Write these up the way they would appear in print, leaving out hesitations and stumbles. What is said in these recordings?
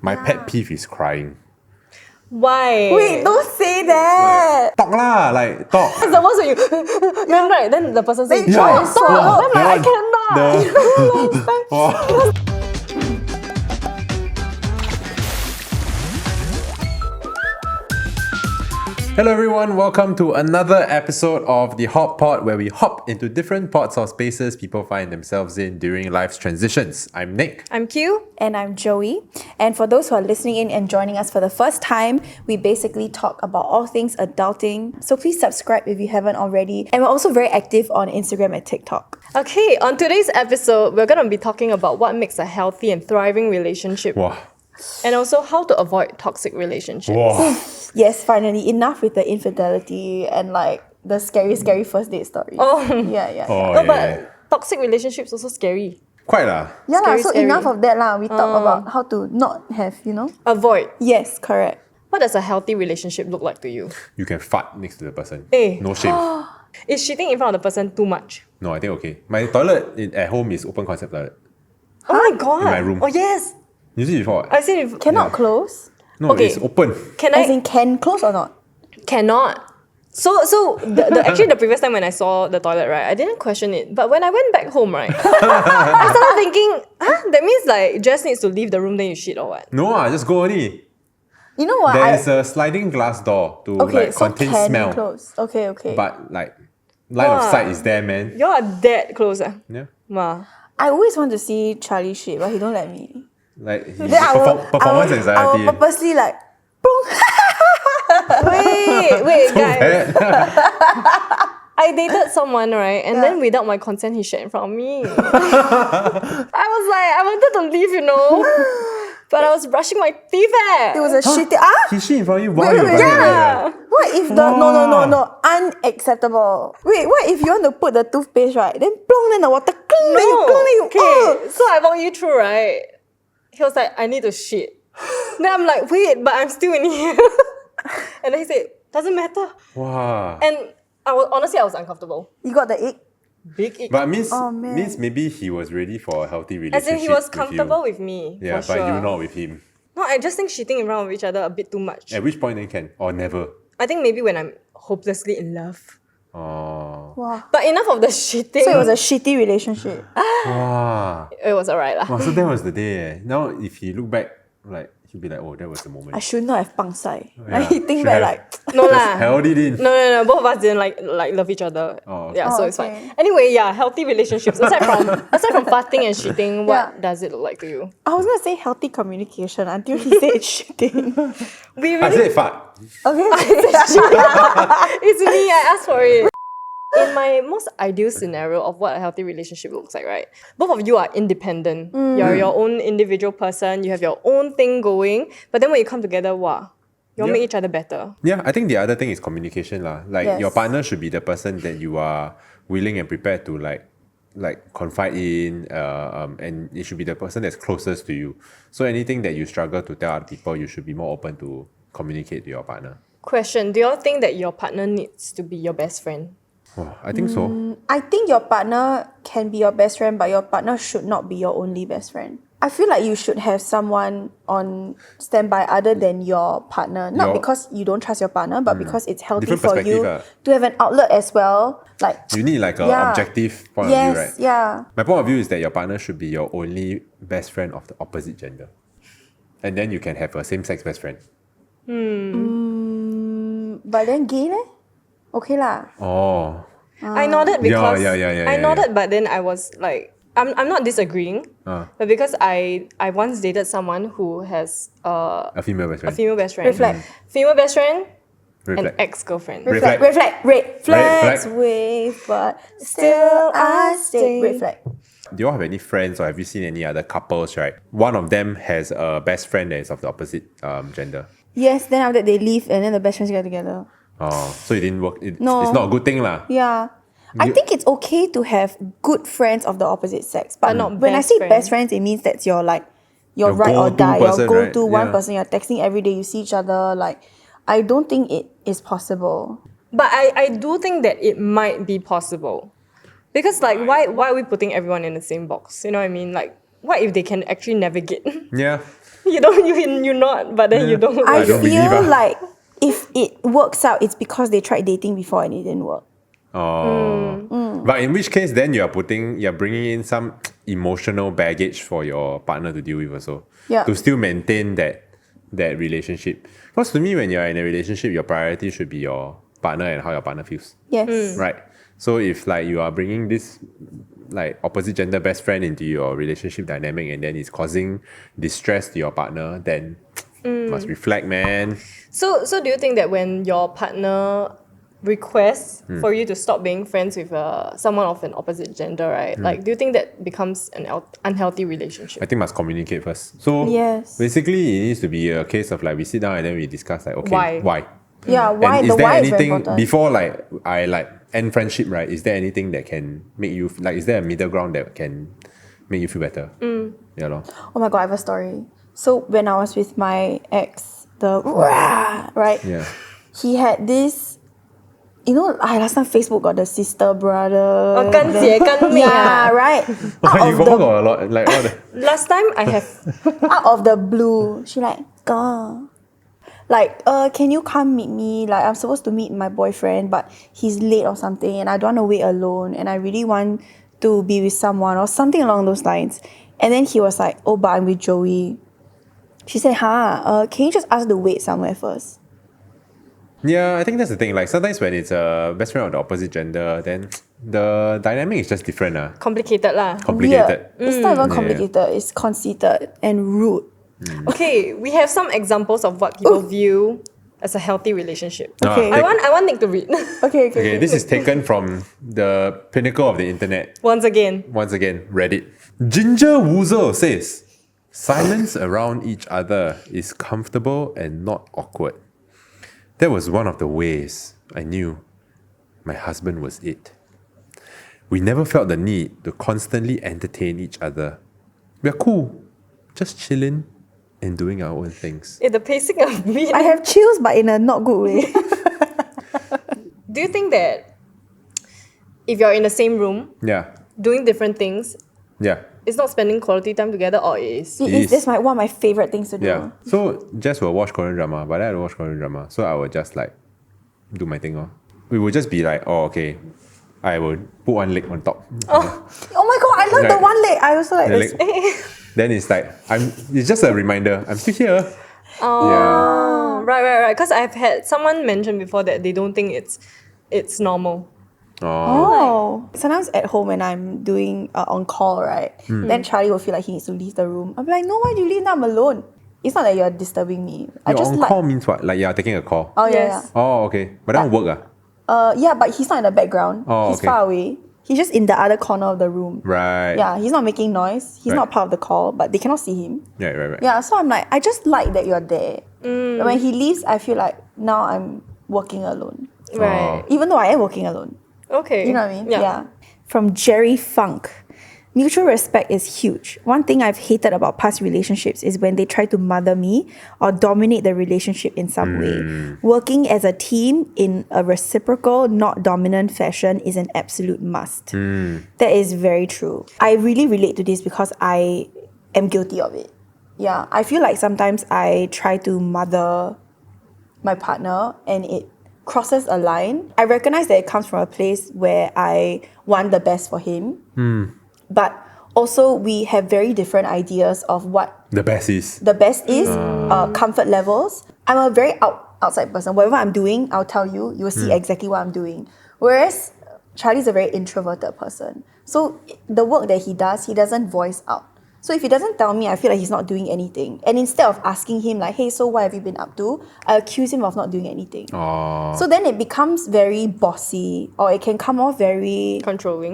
My pet peeve is crying. Why? Wait, don't say that. Talk lah, like talk. It's the worst when you then right, then the person says, Yeah. stop. Then I'm like, I The- cannot. Wow. Hello everyone, welcome to another episode of the Hot Pot, where we hop into different pots or spaces people find themselves in during life's transitions. I'm Nick. I'm Q. And I'm Joie. And for those who are listening in and joining us for the first time, we basically talk about all things adulting. So please subscribe if you haven't already. And we're also very active on Instagram and TikTok. Okay, on today's episode, we're gonna be talking about what makes a healthy and thriving relationship. Wow. And also how to avoid toxic relationships. Wow. Yes, finally, enough with the infidelity and like the scary first date stories. Oh. Yeah. Oh, No, yeah, but yeah. toxic relationships also scary. Quite lah. Yeah, Scary, so scary. enough of that lah. We talk about how to not have, Avoid. Yes, correct. What does a healthy relationship look like to you? You can fart next to the person. Eh. No shame. Is shitting in front of the person too much? No, I think okay. My toilet at home is open concept toilet. Oh my god. In my room. Oh yes. You see before? I've seen it. Cannot close? No, Okay. it's open. Can As I? in, can close or not? Cannot. So actually the previous time when I saw the toilet, right, I didn't question it. But when I went back home, right, I started thinking, that means like Jess needs to leave the room, then you shit or what? No, just go only. You know what? There's a sliding glass door to Okay, like so contain can smell. close. Okay. But like line of Wow. sight is there, man. You are that close. Yeah. Wow. I always want to see Charlie shit, but he don't let me. Like he, Then I performance will anxiety. purposely like, Wait, guys. Bad. I dated someone, right? And then without my consent, he shat in front of me. I was like, I wanted to leave, But I was brushing my teeth. it was a shitty. He shit in front of you while Wait, you're wait, brushing your yeah. teeth. What if the no, unacceptable. Wait, what if you want to put the toothpaste right? Then plong, then the water cling, then you plong, then you Okay, so I walked you through, right? He was like, I need to shit. Then I'm like, wait, but I'm still in here. And then he said, doesn't matter. Wow. And I was uncomfortable. You got the ick? Big ick. But means man. means maybe he was ready for a healthy relationship. As in, he was with comfortable you. with me. Yeah, for but sure. you not with him. No, I just think shitting in front of each other a bit too much. At which point then can or never? I think maybe when I'm hopelessly in love. Oh. Wow. But enough of the shitting. So it was a shitty relationship. Wow. It was alright lah. Wow, so that was the day. Now if he look back, like he'll be like, oh, that was the moment. I should not have pangsai. Yeah, Like, he think should back have. like, No lah. Held it in. No. Both of us didn't like love each other. Oh, okay. Yeah, Oh, so it's okay. fine. Anyway, yeah, healthy relationships. Aside from farting and shitting, what Yeah. does it look like to you? I was gonna say healthy communication until he said shitting. We I really said fart. Okay. it's me, I asked for it. In my most ideal scenario of what a healthy relationship looks like, right? Both of you are independent. You're your own individual person. You have your own thing going. But then when you come together, wow, you'll Yeah. make each other better. Yeah, I think the other thing is communication lah. Like Yes. your partner should be the person that you are willing and prepared to like confide in, and it should be the person that's closest to you. So anything that you struggle to tell other people, you should be more open to communicate to your partner. Question, do you all think that your partner needs to be your best friend? Oh, I think so. I think your partner can be your best friend, but your partner should not be your only best friend. I feel like you should have someone on standby other than your partner. Not because you don't trust your partner, but because it's healthy Different for you perspective, to have an outlet as well. Like, You need like a Yeah. objective point of view, right? yes, yeah. My point of view is that your partner should be your only best friend of the opposite gender. And then you can have a same-sex best friend. But then gay leh? Okay lah. Oh. I nodded because I nodded, yeah. but then I was like, I'm not disagreeing, but because I once dated someone who has A female best a friend. female best friend. Reflect. Female best friend and Reflect. ex-girlfriend. Reflect. Red flags flag. wave, but still I stay. Red flag. Do you all have any friends or have you seen any other couples, right? One of them has a best friend that is of the opposite gender. Yes, then after that they leave and then the best friends get together. Oh, so it didn't work. No. It's not a good thing lah. Yeah. I think it's okay to have good friends of the opposite sex. But not when I best say friends. best friends, it means that's your like your Your ride or go-to die. person, Your go-to right? one Yeah. person. You're texting every day. You see each other. Like, I don't think it is possible. But I do think that it might be possible. Because like why are we putting everyone in the same box? You know what I mean? Like what if they can actually navigate? Yeah. You don't, you not, but then you don't. I don't believe feel ah. like if it works out, it's because they tried dating before and it didn't work. Oh. But in which case, then you're bringing in some emotional baggage for your partner to deal with also. Yeah. To still maintain that relationship. Because to me, when you're in a relationship, your priority should be your partner and how your partner feels. Yes. Right? So if like you are bringing this like opposite gender best friend into your relationship dynamic and then it's causing distress to your partner, then must reflect, man. So do you think that when your partner requests for you to stop being friends with someone of an opposite gender, right? Like, do you think that becomes an unhealthy relationship? I think must communicate first. So Yes. basically it needs to be a case of like we sit down and then we discuss like, okay, why? Yeah, why? And The is there why is very anything important. before like I like end friendship, right? Is there anything that can make you like? Is there a middle ground that can make you feel better? Yeah, lor. Oh my god, I have a story. So when I was with my ex, right? Yeah. He had this, last time Facebook got the sister brother. Oh, 干姐干妹 Yeah, ah. right. You confirm got a lot like all the Last time I have Out of the blue, she like, "Gah." Like, can you come meet me? Like, I'm supposed to meet my boyfriend, but he's late or something, and I don't want to wait alone, and I really want to be with someone or something along those lines. And then he was like, oh, but I'm with Joie. She said, can you just ask to wait somewhere first? Yeah, I think that's the thing. Like sometimes when it's a best friend of the opposite gender, then the dynamic is just different. complicated lah. Complicated. Weird. It's not even complicated. It's conceited and rude. Okay, we have some examples of what people view as a healthy relationship. Okay. I want Nick to read Okay. Okay, this is taken from the pinnacle of the internet. once again. Once again, Reddit. Ginger Woozle says, silence around each other is comfortable and not awkward. That was one of the ways I knew my husband was it. We never felt the need to constantly entertain each other. We're cool, just chilling and doing our own things. The pacing of me. I have chills, but in a not good way. Do you think that if you're in the same room Yeah, doing different things, yeah, it's not spending quality time together, or it is? It is. is. That's one of my favorite things to do. yeah. So Jess will watch Korean drama, but I don't watch Korean drama. So I will just like do my thing. We will just be like, oh, okay, I will put one leg on top. Oh my god, I love the Right. one leg. I also like The this. leg. Then it's like it's just a reminder. I'm still here. Oh, right. Because I've had someone mention before that they don't think it's normal. Oh. Sometimes at home when I'm doing on call, right? Then Charlie will feel like he needs to leave the room. I'll be like, no, why do you leave? Now I'm alone. It's not that you're disturbing me. I You're just on like. call means what? Like you're taking a call. Oh yeah, Yes. Oh, okay. But that work yeah, but he's not in the background. Oh, He's okay. far away. He's just in the other corner of the room. Right. Yeah, he's not making noise. He's Right. not part of the call, but they cannot see him. Right. Yeah, so I'm like, I just like that you're there. When he leaves, I feel like now I'm working alone. Right. Even though I am working alone. Okay. You know what I mean? Yeah. From Jerry Funk. Mutual respect is huge. One thing I've hated about past relationships is when they try to mother me or dominate the relationship in some way. Working as a team in a reciprocal, not dominant fashion is an absolute must. That is very true. I really relate to this because I am guilty of it. Yeah, I feel like sometimes I try to mother my partner and it crosses a line. I recognize that it comes from a place where I want the best for him. But also we have very different ideas of what The best is. the best is, comfort levels. I'm a very outside person. Whatever I'm doing, I'll tell you. You will see exactly what I'm doing. Whereas Charlie's a very introverted person. So the work that he does, he doesn't voice out. So if he doesn't tell me, I feel like he's not doing anything. And instead of asking him like, hey, so what have you been up to? I accuse him of not doing anything. Oh. So then it becomes very bossy, or it can come off very Controlling.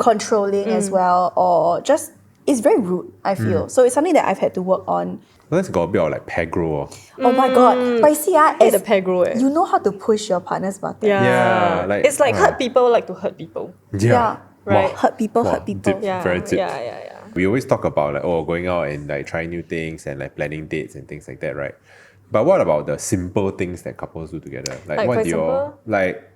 as well, or just it's very rude, I feel. So it's something that I've had to work on. That's got a bit of like pegro. Oh my god. But you see, The pegro. you know how to push your partner's button. Yeah, like- it's like hurt people like to hurt people. Yeah. Right. Wow. Hurt people, Wow, hurt people. deep. Yeah. Very deep. Yeah. We always talk about like going out and like trying new things and like planning dates and things like that, right? But what about the simple things that couples do together? Like what for do you example? like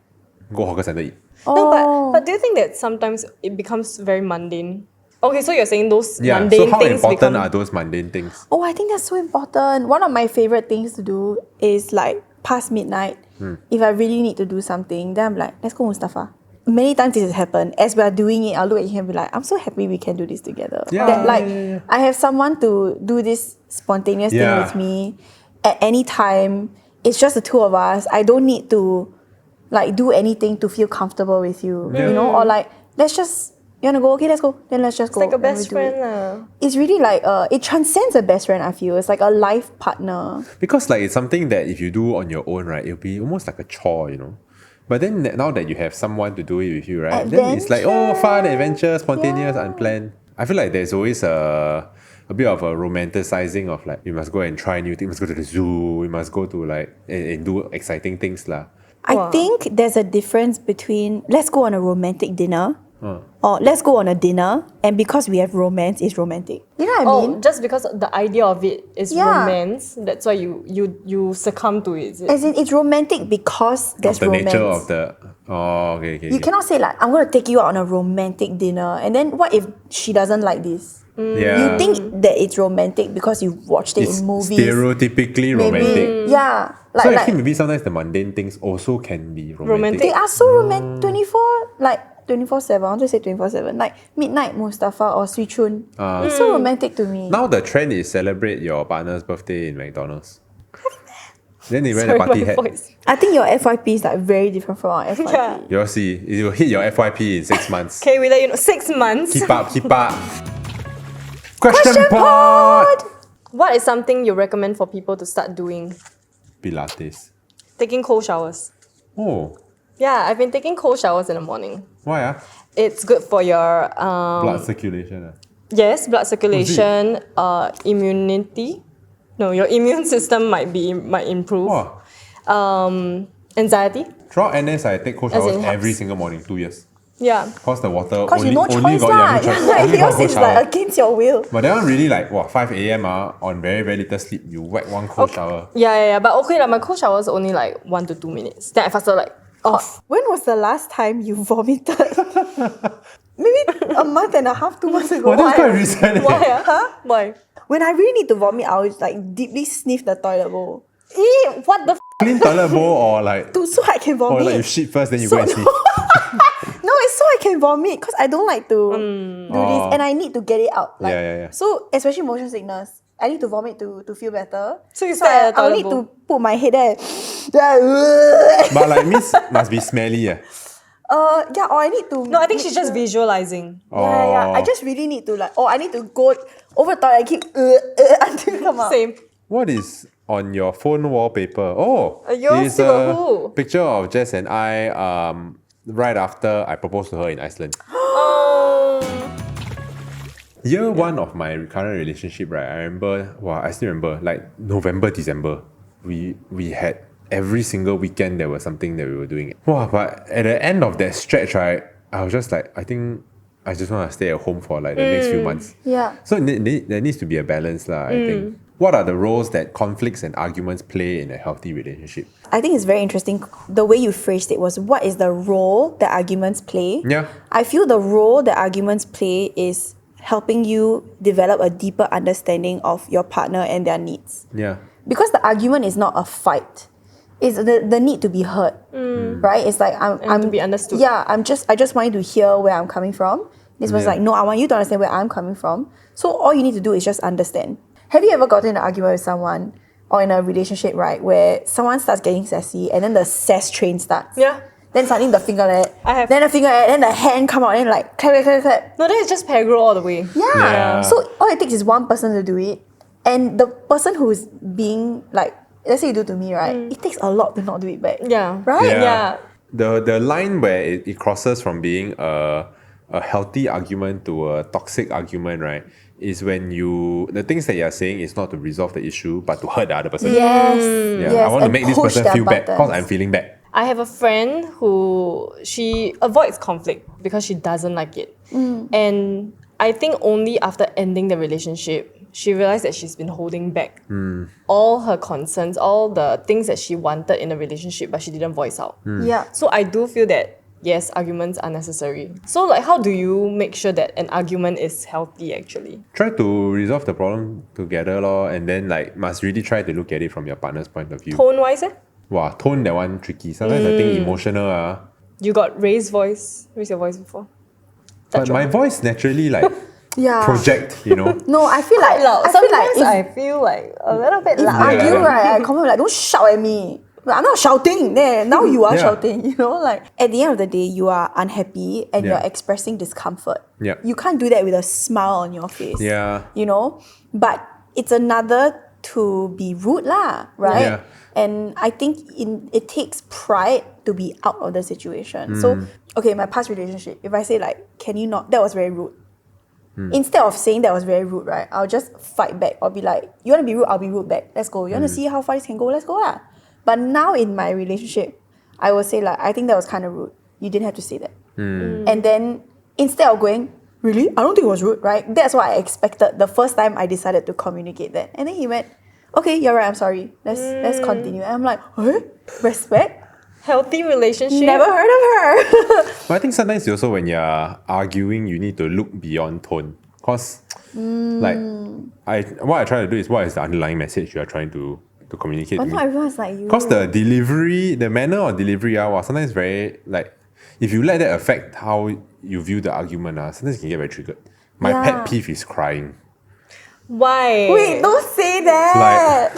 go hawker center eat? No, but do you think that sometimes it becomes very mundane? Okay, so you're saying those Yeah. mundane So how things important become... are those mundane things? Oh, I think that's so important. One of my favorite things to do is like past midnight. If I really need to do something, then I'm like, let's go, Mustafa. Many times this has happened. As we are doing it, I'll look at him and be like, I'm so happy we can do this together. Yeah, That, like, yeah. I have someone to do this spontaneous thing Yeah. with me at any time. It's just the two of us. I don't need to like do anything to feel comfortable with you. Yeah. You know, or like, let's just, you wanna go? Okay, let's go. Then let's just It's go. like a and we best do it. friend. It's really like it transcends a best friend. I feel it's like a life partner. Because like it's something that if you do on your own, right, it'll be almost like a chore, you know. But then now that you have someone to do it with you, right, then it's like, oh, fun, adventure, spontaneous, unplanned. I feel like there's always a bit of a romanticizing of like, we must go and try new things, we must go to the zoo, we must go to like, and do exciting things lah. I think there's a difference between let's go on a romantic dinner or let's go on a dinner, and because we have romance, it's romantic. You know what I mean? Just because the idea of it is Yeah. romance, that's why you succumb to it. Is it? As in, it's romantic because there's Of the romance. nature of the, okay. You cannot say like, I'm going to take you out on a romantic dinner, and then what if she doesn't like this? Yeah. You think that it's romantic because you watched it it's in movies. stereotypically Maybe. romantic. Yeah. Like, So like actually maybe sometimes the mundane things also can be romantic. they are so romantic 24/7. I want to say 24/7. Like Midnight Mustafa or Swee Chun. It's so romantic to me. Now the trend is celebrate your partner's birthday in McDonald's. Then they wear Sorry, the party my hat. voice. I think your FYP is like very different from our FYP. Yeah. You'll see. It will hit your FYP in 6 months. Okay, we let you know. 6 months. Keep up. Question pod! What is something you recommend for people to start doing? Pilates. Taking cold showers. Oh, Yeah, I've been taking cold showers in the morning. why It's good for your blood circulation. yes, blood circulation, immunity. No, your immune system might improve. Wow. Anxiety. Throughout NS, I take cold As in showers helps. every single morning, 2 years. Yeah. Cause the water Because only, you no only choice got lah. no choice. Like Only got yours cold is shower. like against your will. But that one really like 5 a.m. On very, very little sleep, you whack one cold shower. Yeah. But okay, like my cold shower is only like 1 to 2 minutes. Then I faster like off. When was the last time you vomited? Maybe a month and a half, 2 months ago. Well, that's Why? quite recent. Why? Huh? Why? When I really need to vomit, I would like deeply sniff the toilet bowl. What the Clean toilet bowl or like, So I can or vomit. like you shit first, then you So- go and sleep. No, it's so I can vomit because I don't like to do this, and I need to get it out. Like, Yeah. So especially motion sickness, I need to vomit to feel better. So you start at the I'll toilet need bowl. to put my head there. But like means must be smelly. Yeah, or I need to. No, I think she's just visualizing. Yeah. I just really need to like. Oh, I need to go over the toilet and keep until it come out. Same. What is on your phone wallpaper? Oh, Aiyo, it's still got a who? picture of Jess and I right after I proposed to her in Iceland. Oh. Year 1 of my current relationship, right? I remember, I still remember, like November, December, we had every single weekend there was something that we were doing. Wow, but at the end of that stretch, right, I was just like, I think I just want to stay at home for like the next few months. Yeah. So there needs to be a balance, I think. What are the roles that conflicts and arguments play in a healthy relationship? I think it's very interesting. The way you phrased it was, what is the role that arguments play? Yeah. I feel the role that arguments play is helping you develop a deeper understanding of your partner and their needs. Yeah. Because the argument is not a fight. It's the need to be heard. Right? It's like I'm to be understood. Yeah, I just want you to hear where I'm coming from. This was like, no, I want you to understand where I'm coming from. So all you need to do is just understand. Have you ever gotten in an argument with someone or in a relationship, right, where someone starts getting sassy and then the sass train starts? Yeah. Then suddenly the finger like that. I have. Then the finger like that, then the hand come out and like clap. No, that is just pegro all the way. Yeah. So all it takes is one person to do it. And the person who's being like, let's say you do to me, right? It takes a lot to not do it back. Yeah. Right? Yeah. The line where it crosses from being a healthy argument to a toxic argument, right, is when the things that you're saying is not to resolve the issue, but to hurt the other person. Yes. Yeah, Yes. I want to and make this push person their feel bad because buttons. I'm feeling bad. I have a friend who she avoids conflict because she doesn't like it. And I think only after ending the relationship, she realized that she's been holding back all her concerns, all the things that she wanted in a relationship, but she didn't voice out. Yeah. So I do feel that yes, arguments are necessary. So like how do you make sure that an argument is healthy actually? Try to resolve the problem together lor, and then like must really try to look at it from your partner's point of view. Tone wise, Wow, tone that one tricky. Sometimes I think emotional you got raise your voice before? but my voice naturally like Yeah. project, you know. No, I feel like Sometimes if I feel like a little bit if loud. argue, right, I come like, don't shout at me. But I'm not shouting. There, now you are Yeah. shouting. You know, like at the end of the day, you are unhappy and Yeah. you're expressing discomfort. Yeah. You can't do that with a smile on your face. Yeah. You know, but it's another to be rude lah, right? Yeah. And I think it takes pride to be out of the situation. So, okay, my past relationship, if I say like, can you not, that was very rude. Instead of saying that was very rude, right, I'll just fight back. I'll be like, you want to be rude, I'll be rude back. Let's go. You want to see how far this can go? Let's go lah. But now in my relationship, I will say like, I think that was kind of rude. You didn't have to say that. And then instead of going, really? I don't think it was rude, right? That's what I expected the first time I decided to communicate that. And then he went, okay, you're right, I'm sorry. Let's continue. And I'm like, huh? Respect? Healthy relationship. Never heard of her. But I think sometimes also when you're arguing, you need to look beyond tone. Cause like what I try to do is what is the underlying message you are trying to communicate But to not me. everyone's like you. Cause the delivery, the manner of delivery, sometimes very like if you let that affect how you view the argument, sometimes you can get very triggered. My pet peeve is crying. Why? Wait, don't say that.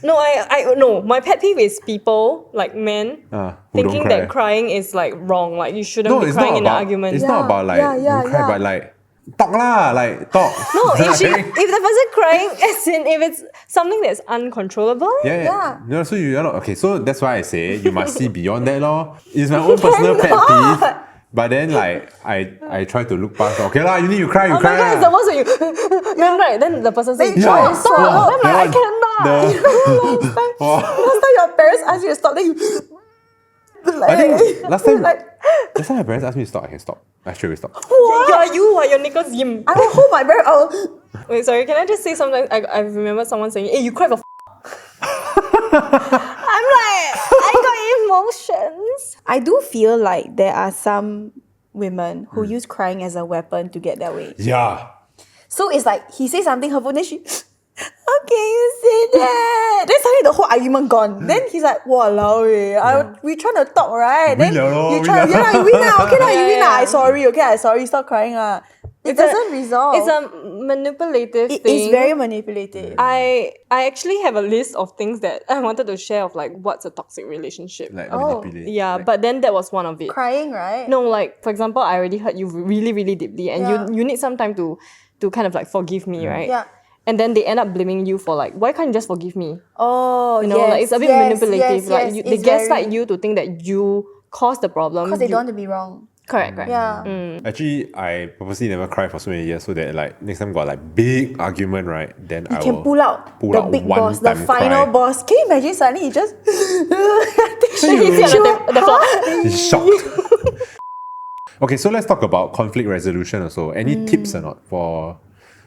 No, I no. My pet peeve is people like men Who thinking don't that crying is like wrong. Like you shouldn't No, be it's crying not in an about. argument. It's not about like yeah, you cry, yeah. but like talk lah, like talk. No, if the person crying, as in if it's something that's uncontrollable. Yeah. No, so you're not okay. So that's why I say you must see beyond that, lor. It's my own personal pet peeve. But then like I try to look past. Okay lah, you need to cry, you Oh cry. my god, it's the worst when you then right, then the person says, Yeah. stop. I'm like, I that cannot. one- Last time your parents ask you to stop, then you like, I think last time like, last time my parents asked me to stop, I can stop. I straight away stop. You're Nicholas Yim. I will hold my parents. Oh, Wait, sorry, can I just say something? I remember someone saying, hey, you cry for I'm like, I got emotions. I do feel like there are some women who use crying as a weapon to get their way. Yeah. So it's like he says something hurtful, then she, okay, you say that. Then suddenly the whole argument gone. Then he's like, walao we trying to talk, right? Then Win liao lor, you win try, liao. you win lah, okay lah, you win Yeah. lah. I sorry, okay, I sorry, stop crying lah. It doesn't resolve. It's a manipulative It thing. is very manipulative. I actually have a list of things that I wanted to share of like what's a toxic relationship. Like Oh. manipulate. Yeah, like, but then that was one of it. Crying, right? No, like for example, I already hurt you really, really deeply, and Yeah. you need some time to kind of like forgive me, right? Yeah. And then they end up blaming you for like, why can't you just forgive me? Oh, You know, like it's a bit manipulative. Like they gaslight you to think that you caused the problem. because they You- don't want to be wrong. Correct. Yeah. Actually, I purposely never cry for so many years so that like next time got like big argument, right? Then I You can will pull out pull the out big one boss, the time final cry. boss. Can you imagine suddenly he just He hits you on the floor. He's shocked. Okay, so let's talk about conflict resolution also. Any tips or not for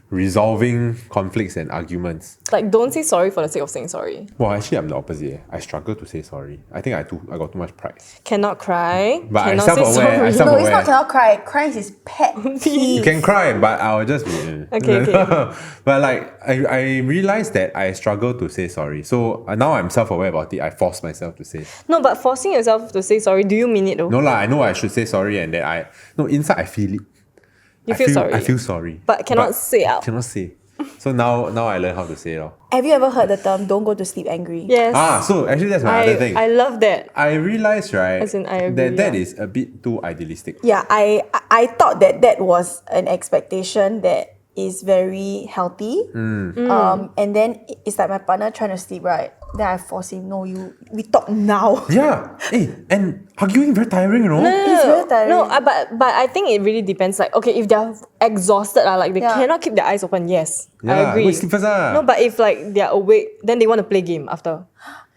resolving conflicts and arguments? Like, don't say sorry for the sake of saying sorry. Well, actually, I'm the opposite. I struggle to say sorry. I think I got too much pride. Cannot cry. But I'm cannot say self-aware, sorry. I'm No, it's self-aware. not cannot cry. Crying is his pet peeve. You can cry, but I'll just be. Okay. But like, I realized that I struggle to say sorry. So now I'm self-aware about it. I force myself to say. No, but forcing yourself to say sorry, do you mean it though? No lah, I know I should say sorry, and then inside I feel it. You I feel sorry. I feel sorry, But cannot say out. Cannot say. So now I learn how to say it. Have you ever heard the term "don't go to sleep angry"? Yes. So actually that's my other thing. I love that. I realized, right, As in, I agree, that yeah. is a bit too idealistic. Yeah, I thought that was an expectation that is very healthy. And then it's like my partner trying to sleep, right? Then I force him, no, we talk now. Yeah. And arguing very tiring, you know? It's very tiring. No, but I think it really depends. Like, okay, if they're exhausted, like they Yeah. cannot keep their eyes open, yes, I Yeah, agree. go sleep first ah. No, but if like they're awake, then they want to play game after.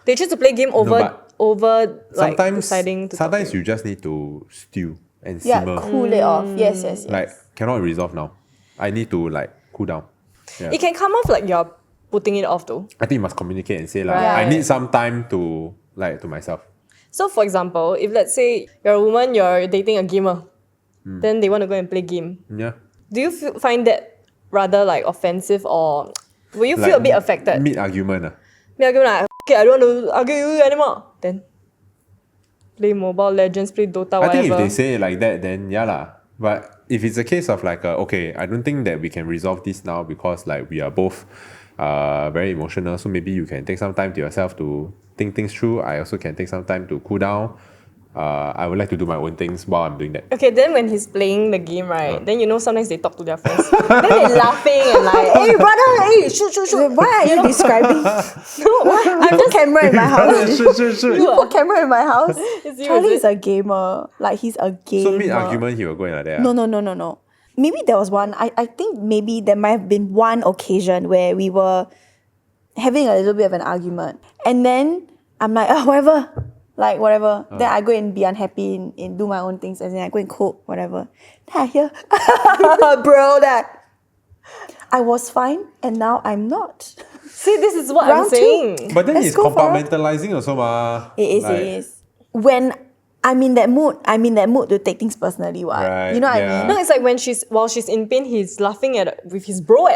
They choose to play game over but over like Sometimes deciding to. sometimes you just need to stew and Yeah, simmer. cool it off. Yes. Like cannot resolve now. I need to like cool down. Yeah. It can come off like you're putting it off though. I think you must communicate and say like Right. I need some time to like to myself. So for example, if let's say you're a woman, you're dating a gamer, then they want to go and play game. Yeah. Do you find that rather like offensive, or will you feel a bit affected? Mid argument. Me argue like, okay, I don't want to argue with you anymore. Then play Mobile Legends, play Dota, whatever. I think if they say it like that, then yeah lah. But if it's a case of like, okay, I don't think that we can resolve this now because like we are both very emotional. So maybe you can take some time to yourself to think things through. I also can take some time to cool down. I would like to do my own things while I'm doing that. Okay, then when he's playing the game, right, then you know sometimes they talk to their friends. Then they're laughing and like, hey brother, hey, shoot. Why are you describing? I put camera in my house. Shoot. You put camera in my house. Serious, Charlie is is a gamer. Like, he's a gamer. So mid argument, he will go in like that. No. Maybe there was one. I think maybe there might have been one occasion where we were having a little bit of an argument. And then I'm like, whatever. Like, whatever. Then I go and be unhappy and do my own things. And then I go and cook, whatever. Then I hear, bro, that I was fine and now I'm not. See, this is what Round I'm saying. But then Let's it's go for compartmentalizing also ma. It is. When I'm in that mood to take things personally. Right, You know what I yeah. mean? No, it's like while she's in pain, he's laughing with his bro.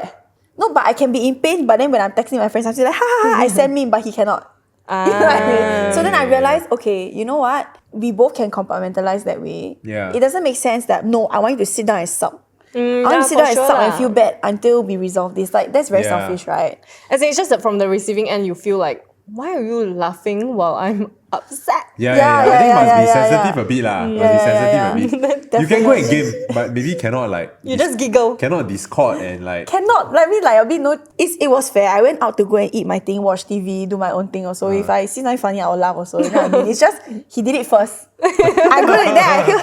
No, but I can be in pain, but then when I'm texting my friends, I'm still like, I send me, but he cannot. You know what I mean? So then I realized, okay, you know what? We both can compartmentalize that way. Yeah. It doesn't make sense that, no, I want you to sit down and suck. I want yeah, to sit for down and sure suck and lah. feel bad until we resolve this. Like, that's very Yeah. selfish, right? As in, it's just that from the receiving end, you feel like, why are you laughing while I'm upset? Yeah. Yeah, I think yeah, must yeah, be yeah, sensitive yeah. a bit lah. Must be yeah, sensitive a bit. You can go and game, but maybe cannot like. You just giggle. Cannot discord and like. Cannot, let me like a bit, no, it was fair. I went out to go and eat my thing, watch TV, do my own thing also. If I see something funny, I'll laugh also. You know what I mean? It's just, he did it first. I go like that, I feel,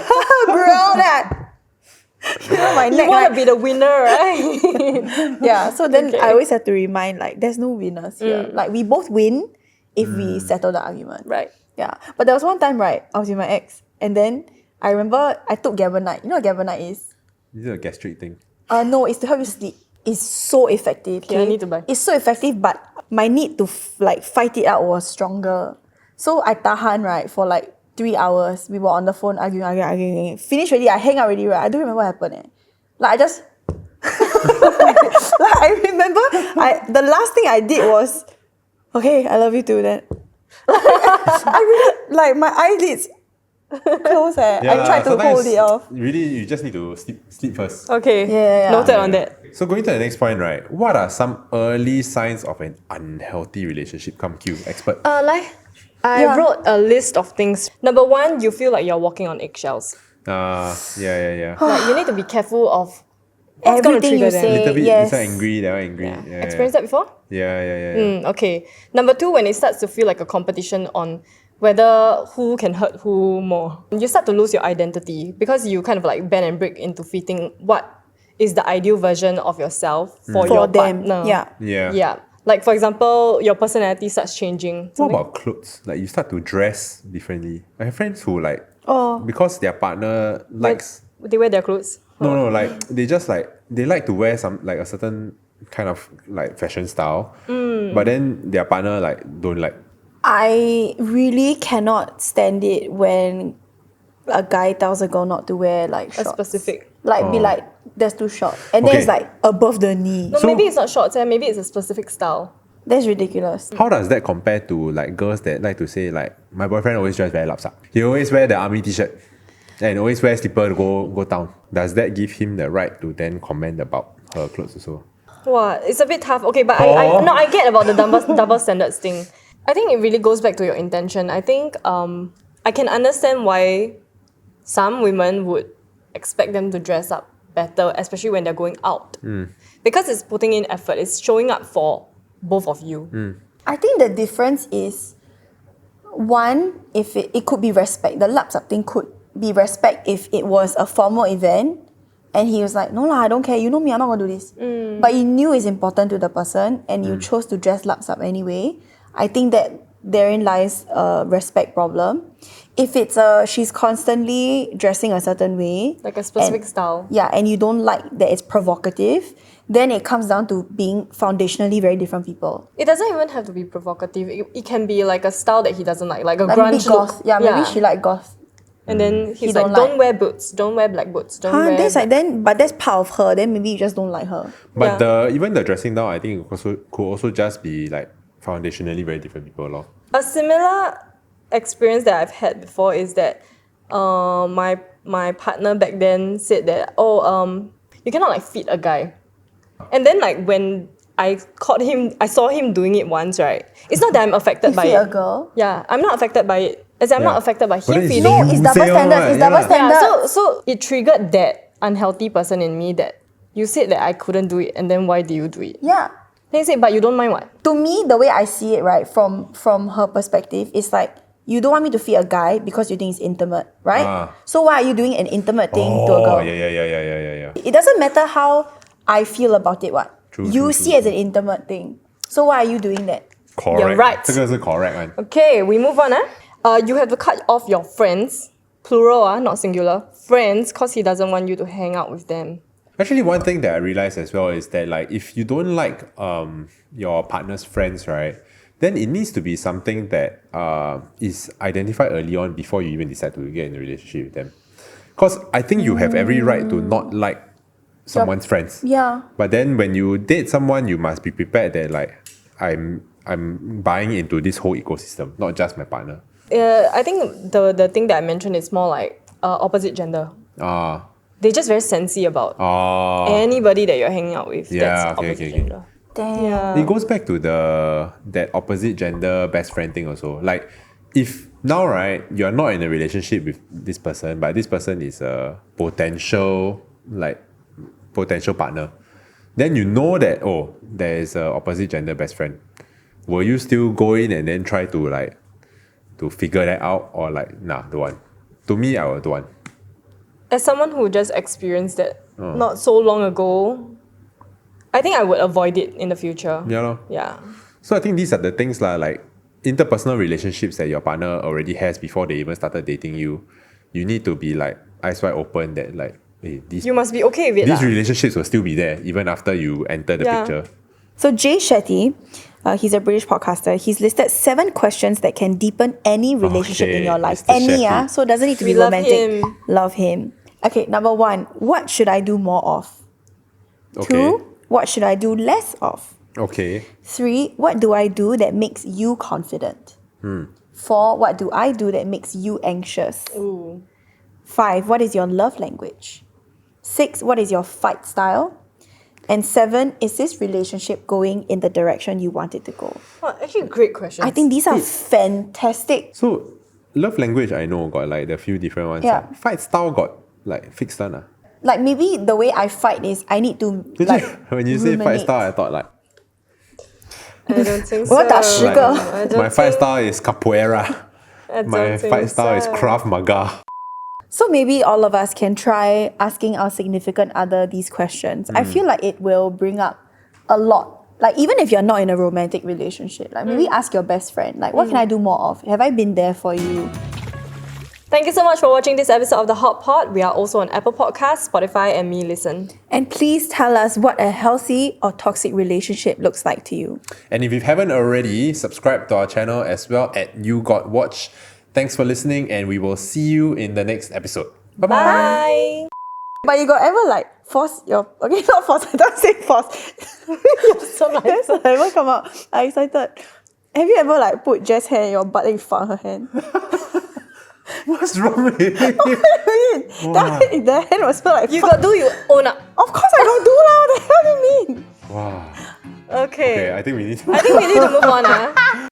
bro, that. You know, my neck, You want like, to be the winner, right? yeah, so then Okay. I always have to remind, like, there's no winners here. Like, we both win if we settle the argument. Right. Yeah. But there was one time, right, I was with my ex, and then I remember I took Gabonite. You know what Gabonite is? Is it a gastric thing? No, it's to help you sleep. It's so effective. Okay, I need to buy. It's so effective, but my need to fight it out was stronger. So I tahan, right, for like 3 hours. We were on the phone arguing. Finished already, I hang out already, right? I don't remember what happened. Like, I just... like, I remember the last thing I did was, okay, I love you too then. I really, like, my eyelids close. I tried to hold it off. Really, you just need to sleep first. Okay. Yeah. Noted on that. So going to the next point, right? What are some early signs of an unhealthy relationship? Come Q, expert. I Yeah. wrote a list of things. Number one, you feel like you're walking on eggshells. Yeah. Like, you need to be careful of what's going to Everything trigger you them. say. Little bit, yes. this one angry, that one angry. Yeah. Experienced that before? Yeah. Okay. Number two, when it starts to feel like a competition on whether who can hurt who more, you start to lose your identity because you kind of like bend and break into fitting what is the ideal version of yourself for your them. partner. Yeah. Yeah. Like, for example, your personality starts changing. What about clothes? Like you start to dress differently. I have friends who like, Oh. because their partner likes, They wear their clothes. no, like they just like, they like to wear some, like a certain kind of like fashion style. But then their partner like don't like. I really cannot stand it when a guy tells a girl not to wear like A shorts. specific. Like, be like, that's too short. And then Okay. it's like above the knee. No, maybe it's not shorts, maybe it's a specific style. That's ridiculous. How does that compare to like girls that like to say like, my boyfriend always dress very lapsap. He always wear the army t-shirt and always wear slipper to go down. Does that give him the right to then comment about her clothes also? Wow, it's a bit tough. Okay, but I get about the double standards thing. I think it really goes back to your intention. I think I can understand why some women would expect them to dress up better, especially when they're going out. Because it's putting in effort, it's showing up for both of you. I think the difference is, one, if it could be respect. The laps up thing could be respect if it was a formal event and he was like, no lah, I don't care. You know me, I'm not going to do this. But you knew it's important to the person and you chose to dress laps up anyway. I think that therein lies a respect problem. If it's she's constantly dressing a certain way. Like a specific style. Yeah, and you don't like that it's provocative, then it comes down to being foundationally very different people. It doesn't even have to be provocative. It can be like a style that he doesn't like a Like grunge maybe goth. look. Yeah, maybe she like goth. And then he's don't like, don't like. wear boots, don't wear black boots, don't wear. That's like then, but that's part of her. Then maybe you just don't like her. But even the dressing down, I think could also just be like foundationally very different people lor. A similar experience that I've had before is that my partner back then said that you cannot like feed a guy, and then like when I saw him doing it once, right? It's not that I'm affected by Feed it. a girl. Yeah, I'm not affected by it. As I'm not affected by But him then feeding. No, it's double standards. It's double standards. Yeah, so it triggered that unhealthy person in me that you said that I couldn't do it, and then why do you do it? Yeah. Then he said, but you don't mind what? To me, the way I see it, right, from her perspective, is like you don't want me to feed a guy because you think it's intimate, right? So why are you doing an intimate thing to a girl? Yeah. It doesn't matter how I feel about it, what? You see it as an intimate thing. So why are you doing that? Correct. You're right. 这个是 correct one. Okay, we move on. You have to cut off your friends, plural, not singular, friends, because he doesn't want you to hang out with them. Actually, one thing that I realized as well is that like if you don't like your partner's friends, right, then it needs to be something that is identified early on before you even decide to get in a relationship with them. Because I think you have every right to not like someone's friends. Yeah. But then when you date someone, you must be prepared that like I'm buying into this whole ecosystem, not just my partner. I think the thing that I mentioned is more like opposite gender. They're just very sensy about anybody that you're hanging out with. That's opposite gender. Damn. Yeah. It goes back to that opposite gender best friend thing also. Like if now, right, you're not in a relationship with this person, but this person is a potential partner, then you know that there is a opposite gender best friend. Will you still go in and then try to figure that out, or like nah, don't want? To me, I would don't want. As someone who just experienced that not so long ago, I think I would avoid it in the future. Yeah, lor. Yeah. So I think these are the things like interpersonal relationships that your partner already has before they even started dating you. You need to be like eyes wide open that like, hey, You must be okay with it. these relationships will still be there even after you enter the picture. So Jay Shetty, he's a British podcaster. He's listed 7 questions that can deepen any relationship in your life. Mr. Any, Shetty. so it doesn't need to We be love romantic. him. Love him. Okay, number 1, what should I do more of? Okay. 2, what should I do less of? Okay. 3, what do I do that makes you confident? 4, what do I do that makes you anxious? Ooh. 5, what is your love language? 6, what is your fight style? And 7, is this relationship going in the direction you want it to go? Oh, actually, great questions. I think these are fantastic. So love language I know got like the few different ones. Yeah. Fight style got like fixed one. Like maybe the way I fight is I need to like When you say fight ruminate. style, I thought like I don't think so. 我要打10个。 I don't my fight think- style is capoeira. I don't My think fight style is so. Krav Maga. So maybe all of us can try asking our significant other these questions. I feel like it will bring up a lot. Like even if you're not in a romantic relationship, like maybe ask your best friend, like what can I do more of? Have I been there for you? Thank you so much for watching this episode of The Hot Pot. We are also on Apple Podcasts, Spotify, and Me Listen. And please tell us what a healthy or toxic relationship looks like to you. And if you haven't already, subscribe to our channel as well at You Got Watch. Thanks for listening, and we will see you in the next episode. Bye-bye. Bye. But you got ever like force your not force, I don't say force. So like, Yes, I ever come out. I'm excited. Have you ever like put Jess' hand in your butt and you fart her hand? What's wrong with you? The hand was feel like you fart. got do, you own up. Of course I don't do lah. What the hell do you mean? Wow. Okay. Okay, I think we need I think we need to move on.